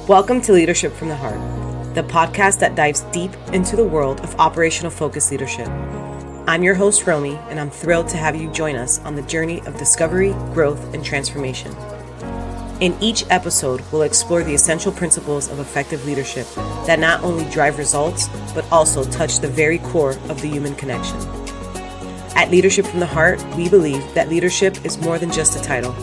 Welcome to Leadership from the Heart, the podcast that dives deep into the world of operational focused leadership. I'm your host, Romy, and I'm thrilled to have you join us on the journey of discovery, growth, and transformation. In each episode, we'll explore the essential principles of effective leadership that not only drive results, but also touch the very core of the human connection. At Leadership from the Heart, we believe that leadership is more than just a title.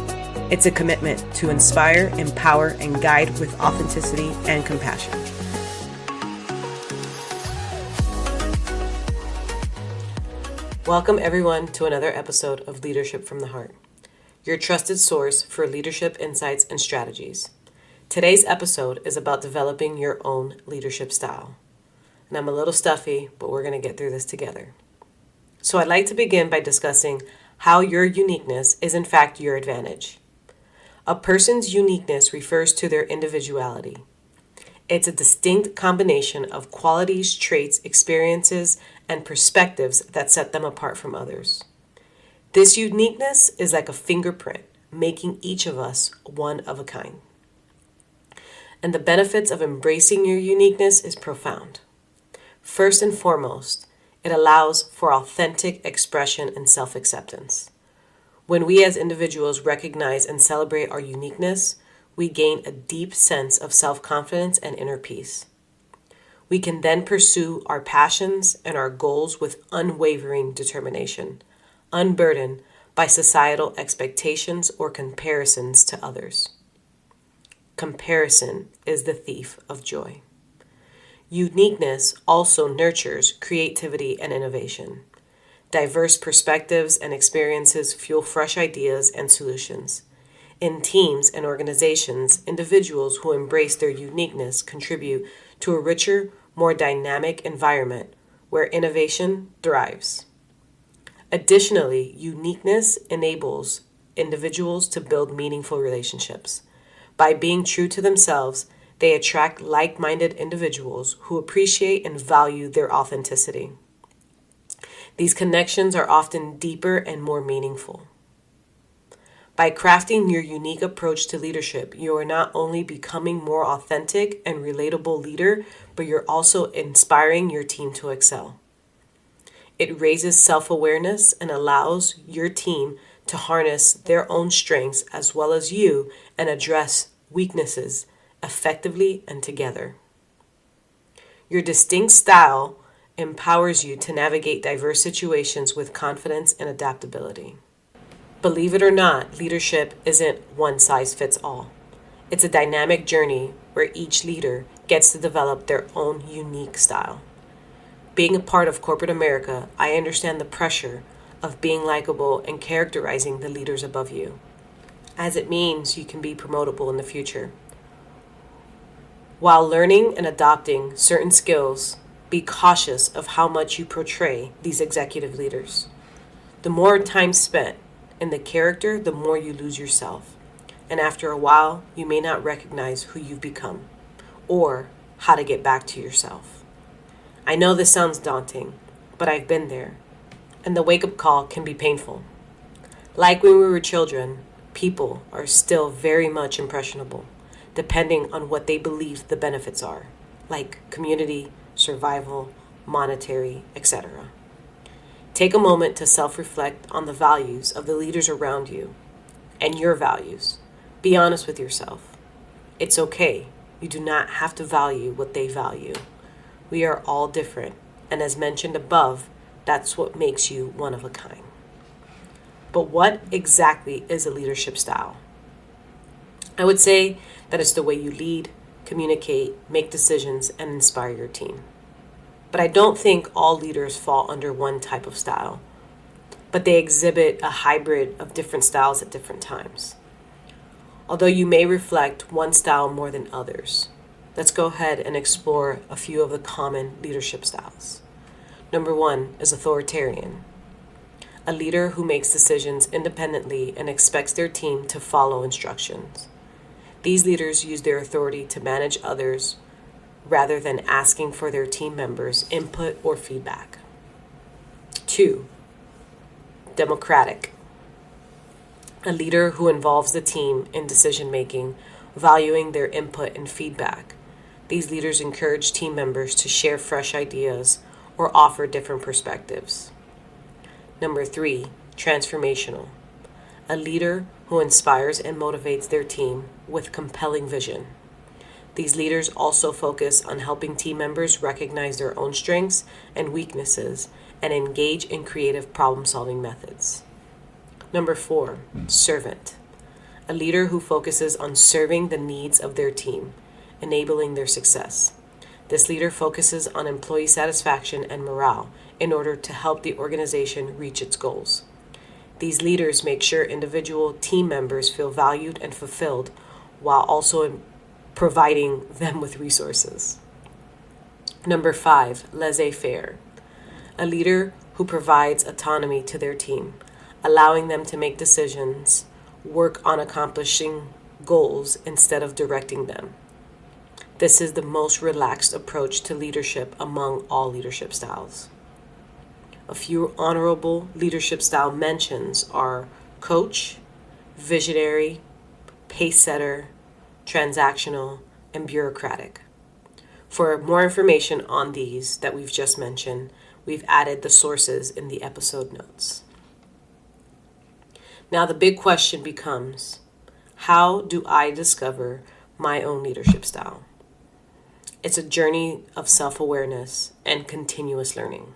It's a commitment to inspire, empower, and guide with authenticity and compassion. Welcome everyone to another episode of Leadership from the Heart, your trusted source for leadership insights and strategies. Today's episode is about developing your own leadership style. And I'm a little stuffy, but we're going to get through this together. So I'd like to begin by discussing how your uniqueness is in fact your advantage. A person's uniqueness refers to their individuality. It's a distinct combination of qualities, traits, experiences, and perspectives that set them apart from others. This uniqueness is like a fingerprint, making each of us one of a kind. And the benefits of embracing your uniqueness is profound. First and foremost, it allows for authentic expression and self-acceptance. When we as individuals recognize and celebrate our uniqueness, we gain a deep sense of self-confidence and inner peace. We can then pursue our passions and our goals with unwavering determination, unburdened by societal expectations or comparisons to others. Comparison is the thief of joy. Uniqueness also nurtures creativity and innovation. Diverse perspectives and experiences fuel fresh ideas and solutions. In teams and organizations, individuals who embrace their uniqueness contribute to a richer, more dynamic environment where innovation thrives. Additionally, uniqueness enables individuals to build meaningful relationships. By being true to themselves, they attract like-minded individuals who appreciate and value their authenticity. These connections are often deeper and more meaningful. By crafting your unique approach to leadership, you are not only becoming more authentic and relatable leader, but you're also inspiring your team to excel. It raises self-awareness and allows your team to harness their own strengths as well as you and address weaknesses effectively and together. Your distinct style empowers you to navigate diverse situations with confidence and adaptability. Believe it or not, leadership isn't one size fits all. It's a dynamic journey where each leader gets to develop their own unique style. Being a part of corporate America, I understand the pressure of being likable and characterizing the leaders above you, as it means you can be promotable in the future. While learning and adopting certain skills, be cautious of how much you portray these executive leaders. The more time spent in the character, the more you lose yourself. And after a while, you may not recognize who you've become or how to get back to yourself. I know this sounds daunting, but I've been there. And the wake-up call can be painful. Like when we were children, people are still very much impressionable, depending on what they believe the benefits are, like community, survival, monetary, etc. Take a moment to self-reflect on the values of the leaders around you and your values. Be honest with yourself. It's okay. You do not have to value what they value. We are all different, and as mentioned above, that's what makes you one of a kind. But what exactly is a leadership style? I would say that it's the way you lead, communicate, make decisions, and inspire your team. But I don't think all leaders fall under one type of style, but they exhibit a hybrid of different styles at different times. Although you may reflect one style more than others, let's go ahead and explore a few of the common leadership styles. Number 1 is authoritarian. A leader who makes decisions independently and expects their team to follow instructions. These leaders use their authority to manage others rather than asking for their team members' input or feedback. 2, democratic. A leader who involves the team in decision-making valuing their input and feedback. These leaders encourage team members to share fresh ideas or offer different perspectives. Number 3, transformational. A leader who inspires and motivates their team with compelling vision. These leaders also focus on helping team members recognize their own strengths and weaknesses and engage in creative problem-solving methods. Number 4, servant. A leader who focuses on serving the needs of their team, enabling their success. This leader focuses on employee satisfaction and morale in order to help the organization reach its goals. These leaders make sure individual team members feel valued and fulfilled while also providing them with resources. Number 5, laissez-faire. A leader who provides autonomy to their team, allowing them to make decisions, work on accomplishing goals instead of directing them. This is the most relaxed approach to leadership among all leadership styles. A few honorable leadership style mentions are coach, visionary, pace setter, transactional, and bureaucratic. For more information on these that we've just mentioned, we've added the sources in the episode notes. Now the big question becomes, how do I discover my own leadership style? It's a journey of self-awareness and continuous learning.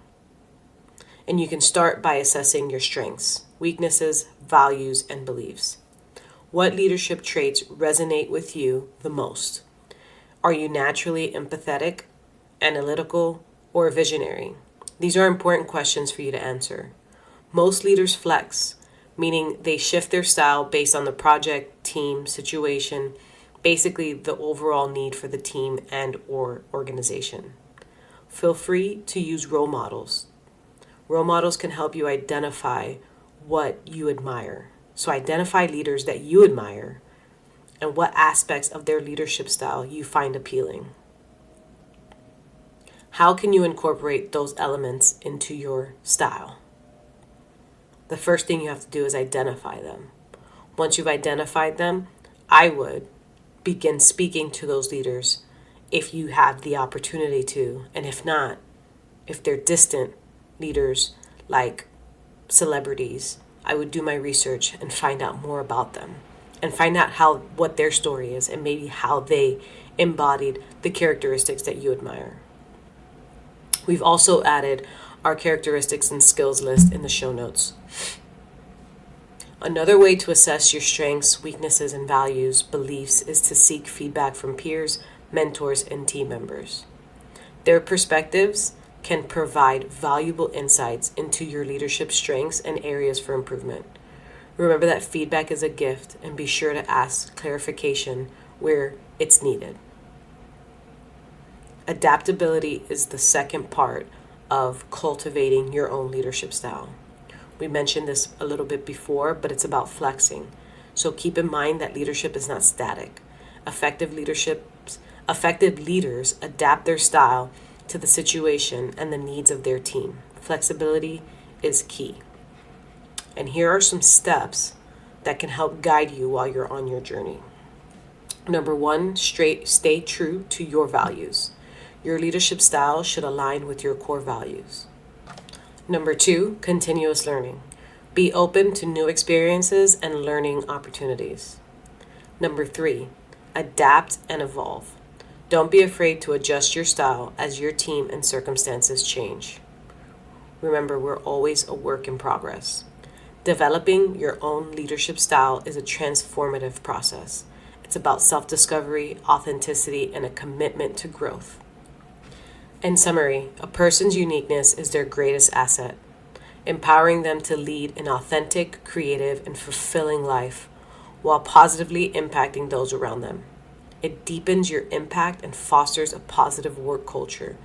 And you can start by assessing your strengths, weaknesses, values, and beliefs. What leadership traits resonate with you the most? Are you naturally empathetic, analytical, or visionary? These are important questions for you to answer. Most leaders flex, meaning they shift their style based on the project, team, situation, basically the overall need for the team and or organization. Feel free to use role models. Role models can help you identify what you admire. So identify leaders that you admire and what aspects of their leadership style you find appealing. How can you incorporate those elements into your style? The first thing you have to do is identify them. Once you've identified them, I would begin speaking to those leaders if you have the opportunity to. And if not, if they're distant leaders like celebrities, I would do my research and find out more about them and find out what their story is and maybe how they embodied the characteristics that you admire. We've also added our characteristics and skills list in the show notes. Another way to assess your strengths, weaknesses, and values, beliefs is to seek feedback from peers, mentors, and team members. Their perspectives can provide valuable insights into your leadership strengths and areas for improvement. Remember that feedback is a gift, and be sure to ask clarification where it's needed. Adaptability is the second part of cultivating your own leadership style. We mentioned this a little bit before, but it's about flexing. So keep in mind that leadership is not static. Effective leaders adapt their style to the situation and the needs of their team. Flexibility is key. And here are some steps that can help guide you while you're on your journey. Number 1, stay true to your values. Your leadership style should align with your core values. Number 2, continuous learning. Be open to new experiences and learning opportunities. Number 3, adapt and evolve. Don't be afraid to adjust your style as your team and circumstances change. Remember, we're always a work in progress. Developing your own leadership style is a transformative process. It's about self-discovery, authenticity, and a commitment to growth. In summary, a person's uniqueness is their greatest asset, empowering them to lead an authentic, creative, and fulfilling life while positively impacting those around them. It deepens your impact and fosters a positive work culture,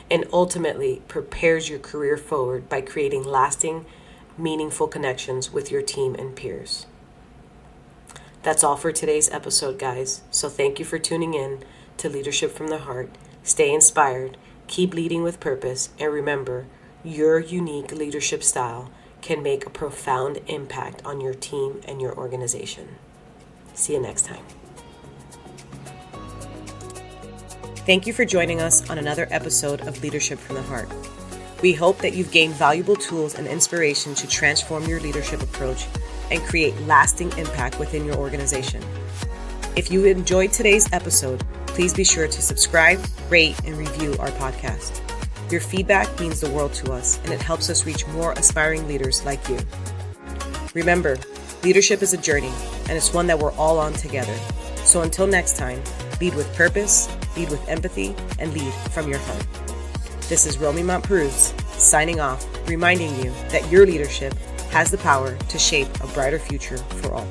and ultimately prepares your career forward by creating lasting, meaningful connections with your team and peers. That's all for today's episode, guys. So thank you for tuning in to Leadership from the Heart. Stay inspired, keep leading with purpose, and remember, your unique leadership style can make a profound impact on your team and your organization. See you next time. Thank you for joining us on another episode of Leadership from the Heart. We hope that you've gained valuable tools and inspiration to transform your leadership approach and create lasting impact within your organization. If you enjoyed today's episode, please be sure to subscribe, rate, and review our podcast. Your feedback means the world to us, and it helps us reach more aspiring leaders like you. Remember, leadership is a journey, and it's one that we're all on together. So until next time, lead with purpose, lead with empathy, and lead from your heart. This is Romy Montperuz, signing off, reminding you that your leadership has the power to shape a brighter future for all.